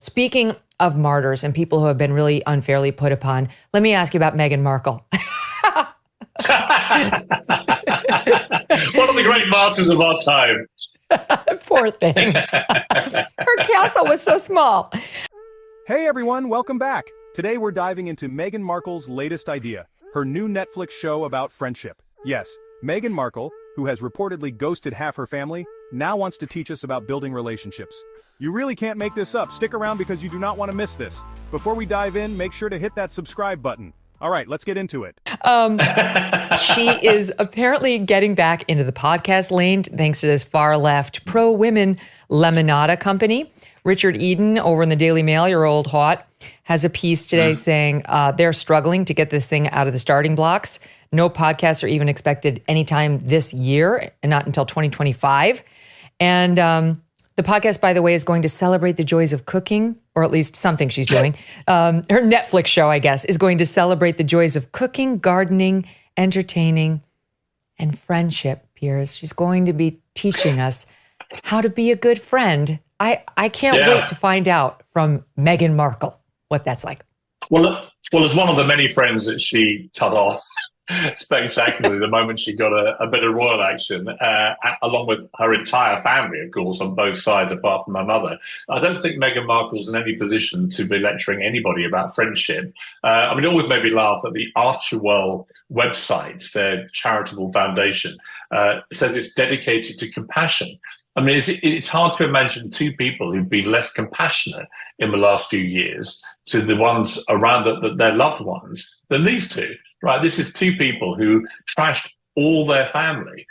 Speaking of martyrs and people who have been really unfairly put upon, let me ask you about Meghan Markle. One of the great martyrs of our time. Poor thing. Her castle was so small. Hey everyone, welcome back. Today we're diving into Meghan Markle's latest idea, her new Netflix show about friendship. Yes, Meghan Markle, who has reportedly ghosted half her family, now wants to teach us about building relationships. You really can't make this up. Stick around because you do not want to miss this. Before we dive in, make sure to hit that subscribe button. All right, let's get into it. She is apparently getting back into the podcast lane thanks to this far-left pro-women Lemonada company. Richard Eden over in the Daily Mail, your old hot, has a piece today saying they're struggling to get this thing out of the starting blocks. No podcasts are even expected anytime this year, and not until 2025. And the podcast, by the way, is going to celebrate the joys of cooking, or at least something she's doing. Her Netflix show, I guess, is going to celebrate the joys of cooking, gardening, entertaining, and friendship, Piers. She's going to be teaching us how to be a good friend. I can't wait to find out from Meghan Markle what that's like. Well, as one of the many friends that she cut off spectacularly the moment she got a bit of royal action, along with her entire family, of course, on both sides, apart from her mother. I don't think Meghan Markle's in any position to be lecturing anybody about friendship. It always made me laugh that the Archewell website, their charitable foundation, says it's dedicated to compassion. I mean, it's hard to imagine two people who've been less compassionate in the last few years to the ones around their loved ones than these two, right? This is two people who trashed all their family,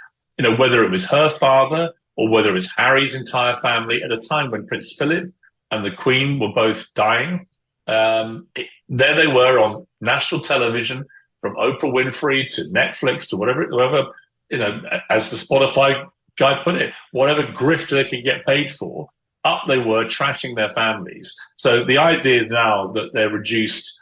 whether it was her father or whether it was Harry's entire family at a time when Prince Philip and the Queen were both dying. There they were on national television, from Oprah Winfrey to Netflix to whoever, as the Spotify guy put it, whatever grift they could get paid for, up they were trashing their families. So the idea now that they're reduced.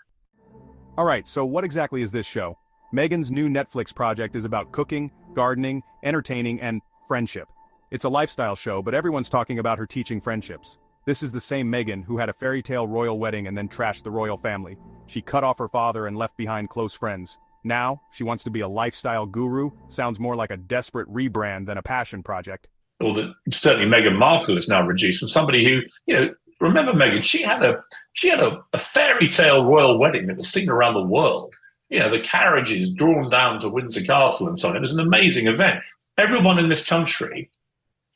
All right, so what exactly is this show? Meghan's new Netflix project is about cooking, gardening, entertaining, and friendship. It's a lifestyle show, but everyone's talking about her teaching friendships. This is the same Meghan who had a fairy tale royal wedding and then trashed the royal family. She cut off her father and left behind close friends. Now, she wants to be a lifestyle guru. Sounds more like a desperate rebrand than a passion project. Well, certainly Meghan Markle is now reduced from somebody who, remember Meghan, she had a fairy tale royal wedding that was seen around the world. The carriages drawn down to Windsor Castle and so on. It was an amazing event. Everyone in this country,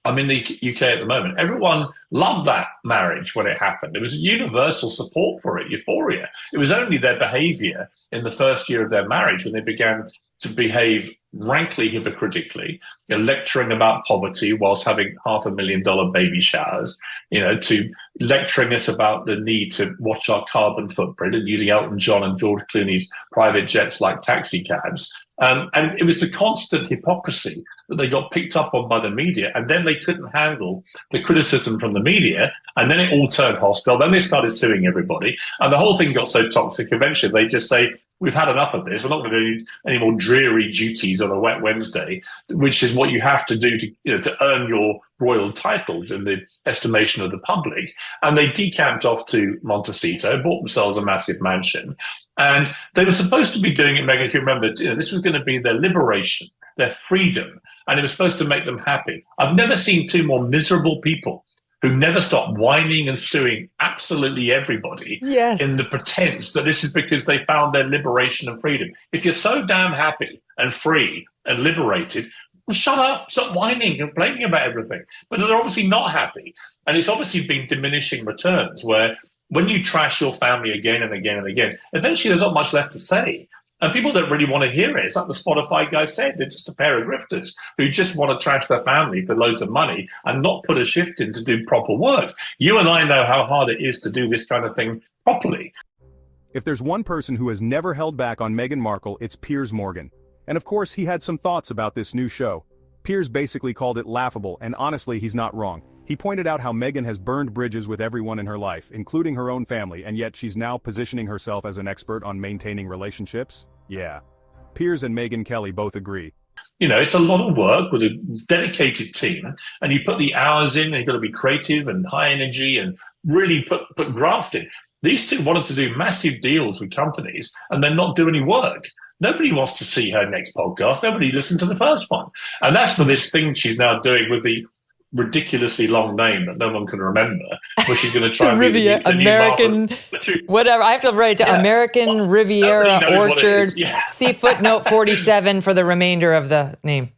I'm in the UK at the moment, everyone loved that marriage when it happened. There was universal support for it, euphoria. It was only their behavior in the first year of their marriage when they began to behave rankly hypocritically, lecturing about poverty whilst having $500,000 baby showers, to lecturing us about the need to watch our carbon footprint and using Elton John and George Clooney's private jets like taxi cabs. And it was the constant hypocrisy that they got picked up on by the media, and then they couldn't handle the criticism from the media, and then it all turned hostile. Then they started suing everybody, and the whole thing got so toxic. Eventually, they just say, we've had enough of this. We're not going to do any more dreary duties on a wet Wednesday, which is what you have to do to earn your royal titles in the estimation of the public. And they decamped off to Montecito, bought themselves a massive mansion. And they were supposed to be doing it, Megyn, if you remember, this was going to be their liberation, their freedom, and it was supposed to make them happy. I've never seen two more miserable people who never stop whining and suing absolutely everybody in the pretense that this is because they found their liberation and freedom. If you're so damn happy and free and liberated, well, shut up, stop whining and complaining about everything. But they're obviously not happy. And it's obviously been diminishing returns where when you trash your family again and again and again, eventually there's not much left to say. And people don't really want to hear it. It's like the Spotify guy said, they're just a pair of grifters who just want to trash their family for loads of money and not put a shift in to do proper work. You and I know how hard it is to do this kind of thing properly. If there's one person who has never held back on Meghan Markle, it's Piers Morgan. And of course, he had some thoughts about this new show. Piers basically called it laughable, and honestly, he's not wrong. He pointed out how Meghan has burned bridges with everyone in her life, including her own family, and yet she's now positioning herself as an expert on maintaining relationships? Yeah. Piers and Megyn Kelly both agree. It's a lot of work with a dedicated team, and you put the hours in, and you've got to be creative and high energy and really put graft in. These two wanted to do massive deals with companies and then not do any work. Nobody wants to see her next podcast. Nobody listened to the first one. And that's for this thing she's now doing with the ridiculously long name that no one can remember, where she's going to try and be the American, whatever. I have to write it down. American Riviera Orchard, see footnote 47 for the remainder of the name.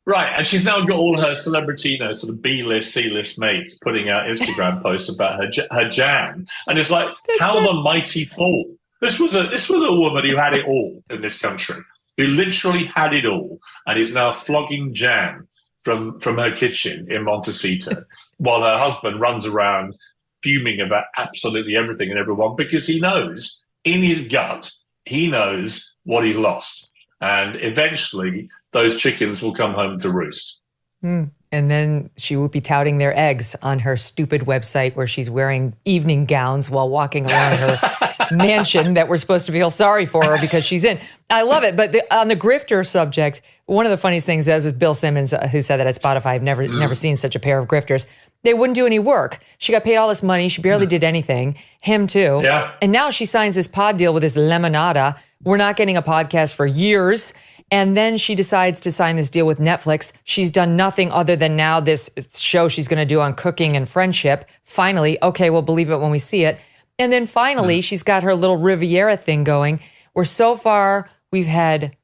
Right, and she's now got all her celebrity, sort of B-list, C-list mates putting out Instagram posts about her jam, and it's like, how the mighty fall. This was a woman who had it all in this country, who literally had it all, and is now flogging jam from her kitchen in Montecito, while her husband runs around fuming about absolutely everything and everyone, because he knows in his gut, he knows what he's lost. And eventually, those chickens will come home to roost. And then she will be touting their eggs on her stupid website where she's wearing evening gowns while walking around her mansion that we're supposed to feel sorry for her because she's in. I love it. But on the grifter subject, one of the funniest things that was Bill Simmons who said that at Spotify. I've never seen such a pair of grifters. They wouldn't do any work. She got paid all this money. She barely did anything. Him too. Yeah. And now she signs this pod deal with this Lemonada. We're not getting a podcast for years. And then she decides to sign this deal with Netflix. She's done nothing other than now this show she's going to do on cooking and friendship. Finally, okay, we'll believe it when we see it. And then finally, she's got her little Riviera thing going, where so far we've had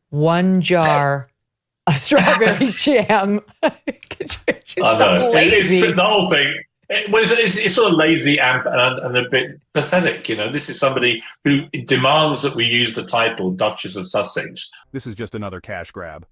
one jar of strawberry jam. She's so lazy. The whole thing. It's sort of lazy and a bit pathetic. This is somebody who demands that we use the title Duchess of Sussex. This is just another cash grab.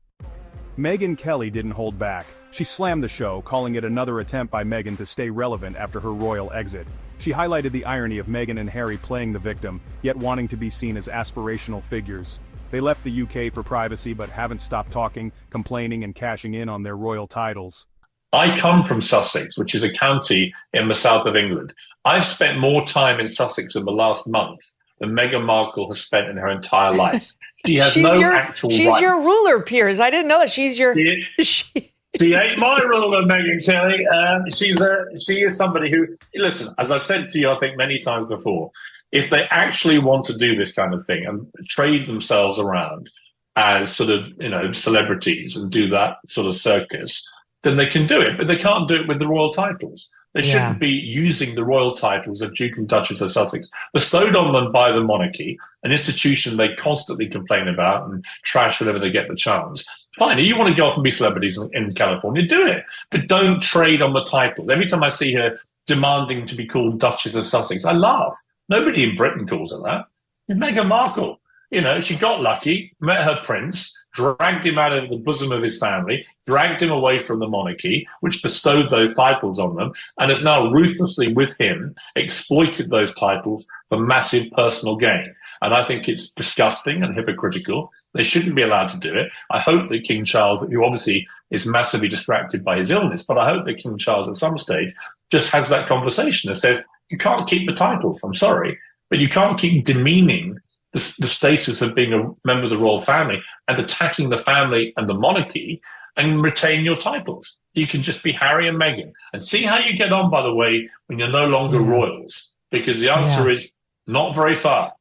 Megyn Kelly didn't hold back. She slammed the show, calling it another attempt by Megyn to stay relevant after her royal exit. She highlighted the irony of Meghan and Harry playing the victim, yet wanting to be seen as aspirational figures. They left the UK for privacy but haven't stopped talking, complaining and cashing in on their royal titles. I come from Sussex, which is a county in the south of England. I've spent more time in Sussex in the last month than Meghan Markle has spent in her entire life. She has She's your ruler, Piers. I didn't know that. She's your... She ain't my ruler, Megyn Kelly. She is somebody who... Listen, as I've said to you, I think, many times before, if they actually want to do this kind of thing and trade themselves around as sort of, celebrities and do that sort of circus, then they can do it, but they can't do it with the royal titles. They shouldn't be using the royal titles of Duke and Duchess of Sussex, bestowed on them by the monarchy, an institution they constantly complain about and trash whenever they get the chance. Fine, if you want to go off and be celebrities in California, do it, but don't trade on the titles. Every time I see her demanding to be called Duchess of Sussex, I laugh. Nobody in Britain calls her that. Meghan Markle. She got lucky, met her prince, dragged him out of the bosom of his family, dragged him away from the monarchy, which bestowed those titles on them, and has now ruthlessly, with him, exploited those titles for massive personal gain. And I think it's disgusting and hypocritical. They shouldn't be allowed to do it. I hope that King Charles, who obviously is massively distracted by his illness, but I hope that King Charles at some stage just has that conversation and says, you can't keep the titles, I'm sorry, but you can't keep demeaning the status of being a member of the royal family and attacking the family and the monarchy and retain your titles. You can just be Harry and Meghan and see how you get on, by the way, when you're no longer royals, because the answer is not very far.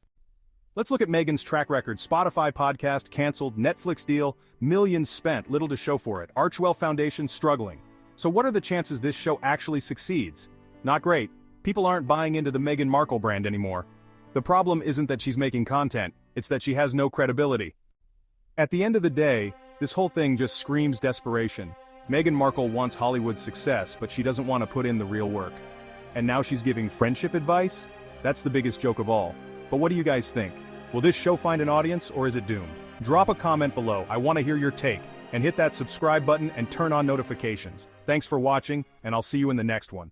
Let's look at Meghan's track record. Spotify podcast canceled, Netflix deal, millions spent, little to show for it. Archwell Foundation struggling. So what are the chances this show actually succeeds? Not great. People aren't buying into the Meghan Markle brand anymore. The problem isn't that she's making content, it's that she has no credibility. At the end of the day, this whole thing just screams desperation. Meghan Markle wants Hollywood success, but she doesn't want to put in the real work. And now she's giving friendship advice? That's the biggest joke of all. But what do you guys think? Will this show find an audience, or is it doomed? Drop a comment below, I want to hear your take, and hit that subscribe button and turn on notifications. Thanks for watching, and I'll see you in the next one.